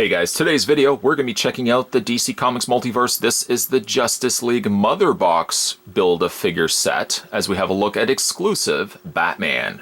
Hey guys, today's video we're going to be checking out the DC Comics multiverse. This is the Justice League Motherbox Build-A-Figure set as we have a look at exclusive Batman.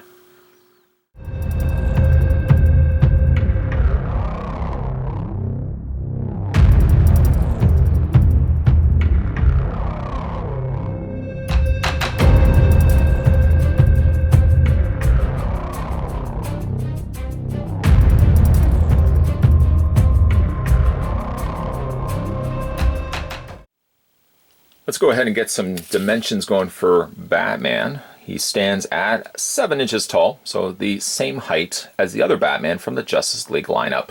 Let's go ahead and get some dimensions going for Batman. He stands at 7 inches tall, so the same height as the other Batman from the Justice League lineup.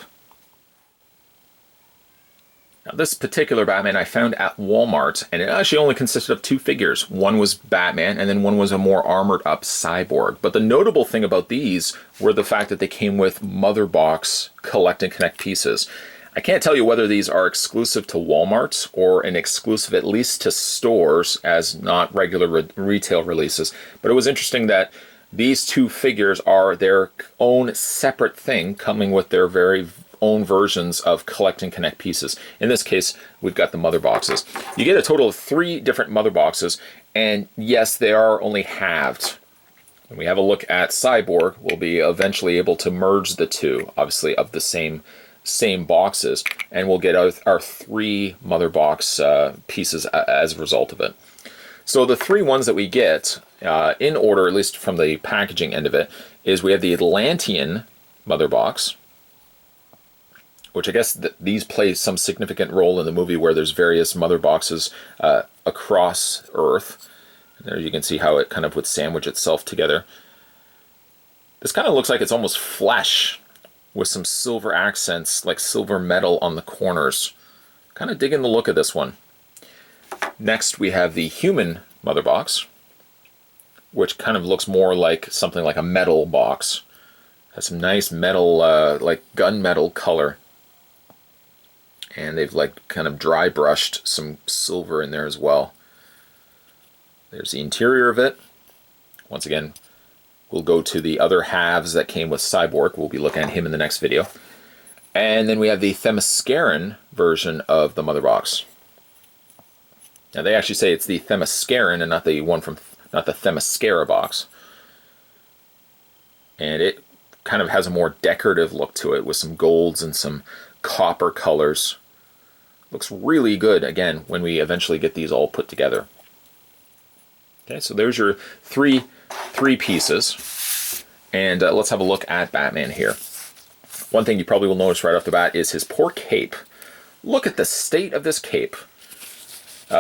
Now, this particular Batman I found at Walmart, and it actually only consisted of 2 figures. One was Batman, and then one was a more armored up Cyborg. But the notable thing about these were the fact that they came with Motherbox collect and connect pieces. I can't tell you whether these are exclusive to Walmart or an exclusive at least to stores as not regular retail releases, but it was interesting that these 2 figures are their own separate thing coming with their very own versions of collect and connect pieces. In this case, we've got the mother boxes. You get a total of 3 different mother boxes, and yes, they are only halved. When we have a look at Cyborg, we'll be eventually able to merge the 2, obviously of the same boxes, and we'll get our 3 mother box pieces as a result of it. So the 3 ones that we get in order, at least from the packaging end of it, is we have the Atlantean mother box, which I guess these play some significant role in the movie where there's various mother boxes across Earth. And there you can see how it kind of would sandwich itself together. This kind of looks like it's almost flesh, with some silver accents, like silver metal on the corners. Kind of digging the look of this one. Next, we have the human mother box, which kind of looks more like something like a metal box. Has some nice metal, like gunmetal color. And they've like kind of dry brushed some silver in there as well. There's the interior of it. Once again, we'll go to the other halves that came with Cyborg. We'll be looking at him in the next video. And then we have the Themysciran version of the mother box. Now they actually say it's the Themysciran and not the Themyscira box. And it kind of has a more decorative look to it with some golds and some copper colors. Looks really good, again, when we eventually get these all put together. Okay, so there's your three pieces, and let's have a look at Batman here. One thing you probably will notice right off the bat is his poor cape. Look at the state of this cape.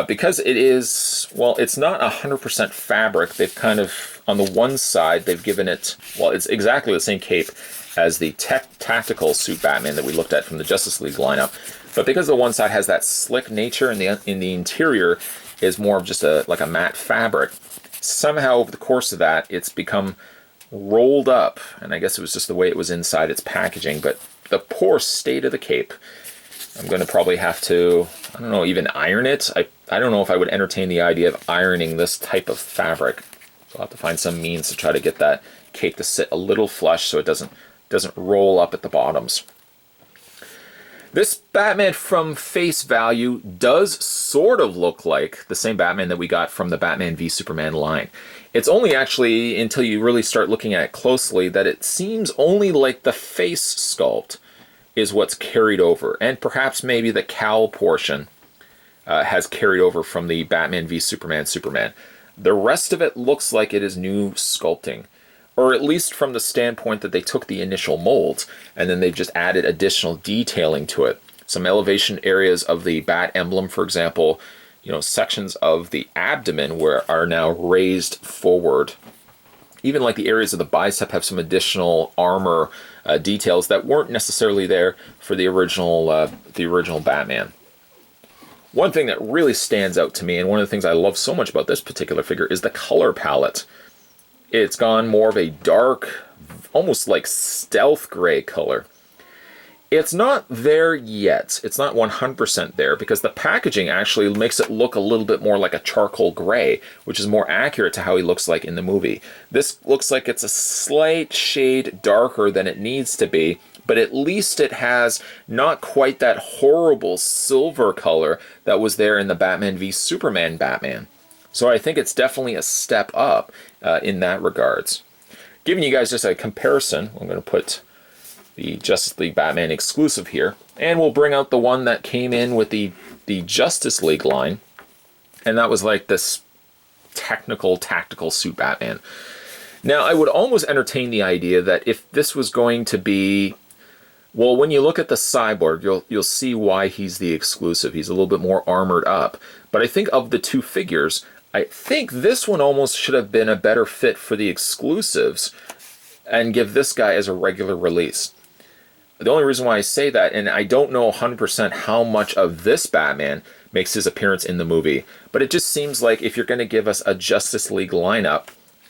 Because it is, well, it's not 100% fabric. They've kind of, on the one side, they've given it, well, it's exactly the same cape as the tactical suit Batman that we looked at from the Justice League lineup. But because the one side has that slick nature, and in the interior is more of just like a matte fabric, somehow over the course of that, it's become rolled up, and I guess it was just the way it was inside its packaging, but the poor state of the cape. I'm going to probably have to, I don't know, even iron it. I don't know if I would entertain the idea of ironing this type of fabric. So I'll have to find some means to try to get that cape to sit a little flush so it doesn't roll up at the bottoms. This Batman from face value does sort of look like the same Batman that we got from the Batman v Superman line. It's only actually until you really start looking at it closely that it seems only like the face sculpt is what's carried over. And perhaps maybe the cowl portion has carried over from the Batman v Superman. The rest of it looks like it is new sculpting. Or at least from the standpoint that they took the initial molds and then they've just added additional detailing to it. Some elevation areas of the bat emblem, for example, sections of the abdomen are now raised forward. Even like the areas of the bicep have some additional armor details that weren't necessarily there for the original Batman. One thing that really stands out to me, and one of the things I love so much about this particular figure, is the color palette. It's gone more of a dark, almost like stealth gray color. It's not there yet. It's not 100% there because the packaging actually makes it look a little bit more like a charcoal gray, which is more accurate to how he looks like in the movie. This looks like it's a slight shade darker than it needs to be, but at least it has not quite that horrible silver color that was there in the Batman v Superman Batman. So I think it's definitely a step up in that regards. Giving you guys just a comparison, I'm going to put the Justice League Batman exclusive here, and we'll bring out the one that came in with the Justice League line, and that was like this technical, tactical suit Batman. Now, I would almost entertain the idea that if this was going to be, well, when you look at the Cyborg, you'll see why he's the exclusive. He's a little bit more armored up. But I think of the two figures, I think this one almost should have been a better fit for the exclusives and give this guy as a regular release. The only reason why I say that, and I don't know 100% how much of this Batman makes his appearance in the movie, but it just seems like if you're going to give us a Justice League lineup,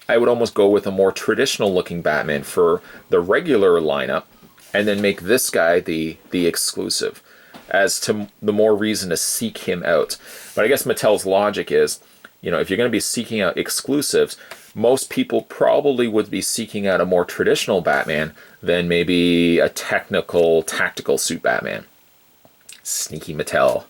I would almost go with a more traditional looking Batman for the regular lineup, and then make this guy the exclusive, as to the more reason to seek him out. But I guess Mattel's logic is, if you're going to be seeking out exclusives, most people probably would be seeking out a more traditional Batman than maybe a technical, tactical suit Batman. Sneaky Mattel.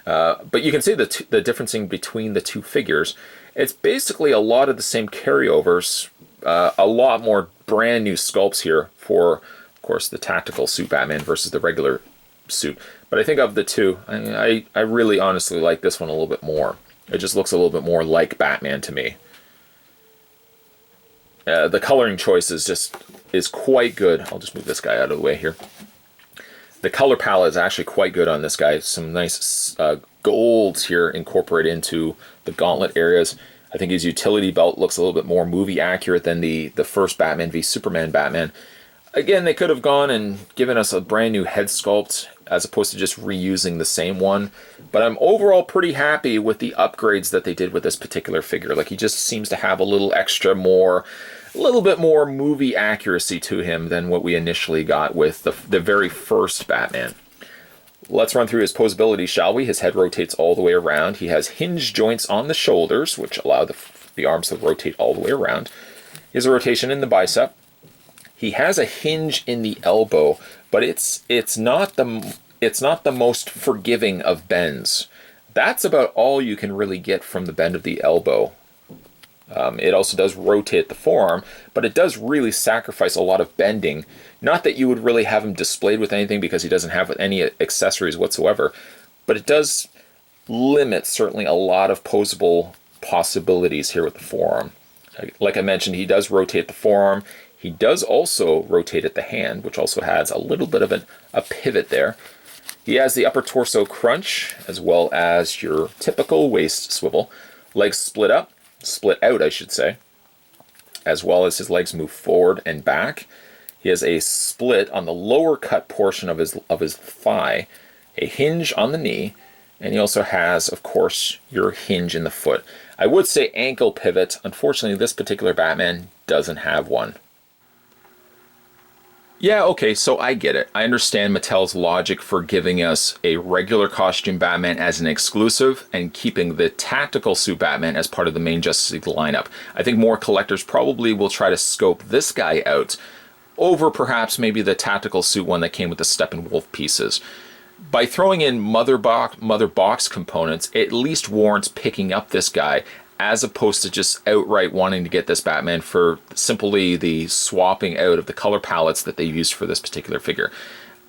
But you can see the difference between the two figures. It's basically a lot of the same carryovers, a lot more brand new sculpts here for, of course, the tactical suit Batman versus the regular suit. But I think of the two, I really honestly like this one a little bit more. It just looks a little bit more like Batman to me. The coloring choice is quite good. I'll just move this guy out of the way here. The color palette is actually quite good on this guy. Some nice golds here incorporated into the gauntlet areas. I think his utility belt looks a little bit more movie accurate than the first Batman v Superman Batman. Again, they could have gone and given us a brand new head sculpt as opposed to just reusing the same one. But I'm overall pretty happy with the upgrades that they did with this particular figure. Like, he just seems to have a little bit more movie accuracy to him than what we initially got with the very first Batman. Let's run through his posability, shall we? His head rotates all the way around. He has hinge joints on the shoulders, which allow the arms to rotate all the way around. He has a rotation in the bicep. He has a hinge in the elbow, but it's not the most forgiving of bends. That's about all you can really get from the bend of the elbow. It also does rotate the forearm, but it does really sacrifice a lot of bending. Not that you would really have him displayed with anything because he doesn't have any accessories whatsoever, but it does limit certainly a lot of posable possibilities here with the forearm. Like I mentioned, he does rotate the forearm. He does also rotate at the hand, which also has a little bit of a pivot there. He has the upper torso crunch, as well as your typical waist swivel. Legs split out, I should say, as well as his legs move forward and back. He has a split on the lower cut portion of his thigh, a hinge on the knee, and he also has, of course, your hinge in the foot. I would say ankle pivot. Unfortunately, this particular Batman doesn't have one. Yeah, okay, so I get it. I understand Mattel's logic for giving us a regular costume Batman as an exclusive and keeping the tactical suit Batman as part of the main Justice League lineup. I think more collectors probably will try to scope this guy out over perhaps maybe the tactical suit one that came with the Steppenwolf pieces. By throwing in mother box components, it at least warrants picking up this guy as opposed to just outright wanting to get this Batman for simply the swapping out of the color palettes that they used for this particular figure.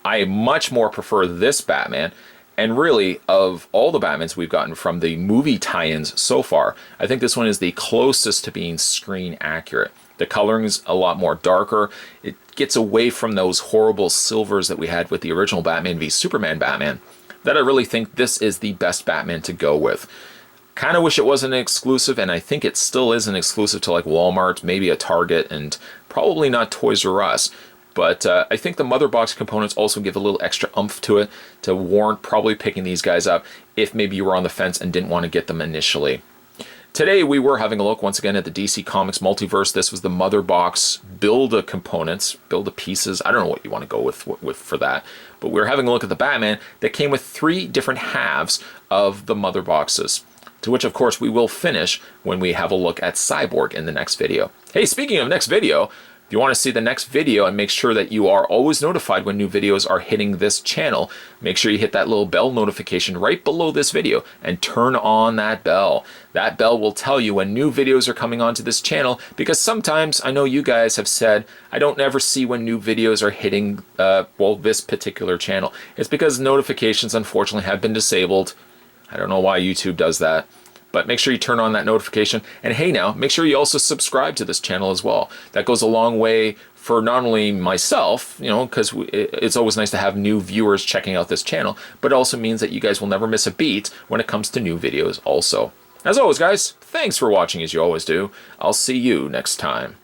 I much more prefer this Batman, and really, of all the Batmans we've gotten from the movie tie-ins so far, I think this one is the closest to being screen accurate. The coloring's a lot more darker. It gets away from those horrible silvers that we had with the original Batman v Superman Batman, that I really think this is the best Batman to go with. Kind of wish it wasn't an exclusive, and I think it still is an exclusive to like Walmart, maybe a Target, and probably not Toys R Us. But I think the Motherbox components also give a little extra oomph to it to warrant probably picking these guys up if maybe you were on the fence and didn't want to get them initially. Today we were having a look once again at the DC Comics Multiverse. This was the Motherbox Build-A components, Build-A pieces. I don't know what you want to go with for that. But we were having a look at the Batman that came with 3 different halves of the Motherboxes, to which, of course, we will finish when we have a look at Cyborg in the next video. Hey, speaking of next video, If you want to see the next video and make sure that you are always notified when new videos are hitting this channel, make sure you hit that little bell notification right below this video and turn on that bell. That bell will tell you when new videos are coming onto this channel, because sometimes I know you guys have said, I don't ever see when new videos are hitting, well, this particular channel. It's because notifications unfortunately have been disabled. I don't know why YouTube does that. But make sure you turn on that notification. And hey now, make sure you also subscribe to this channel as well. That goes a long way for not only myself, you know, because it's always nice to have new viewers checking out this channel, but it also means that you guys will never miss a beat when it comes to new videos also. As always, guys, thanks for watching as you always do. I'll see you next time.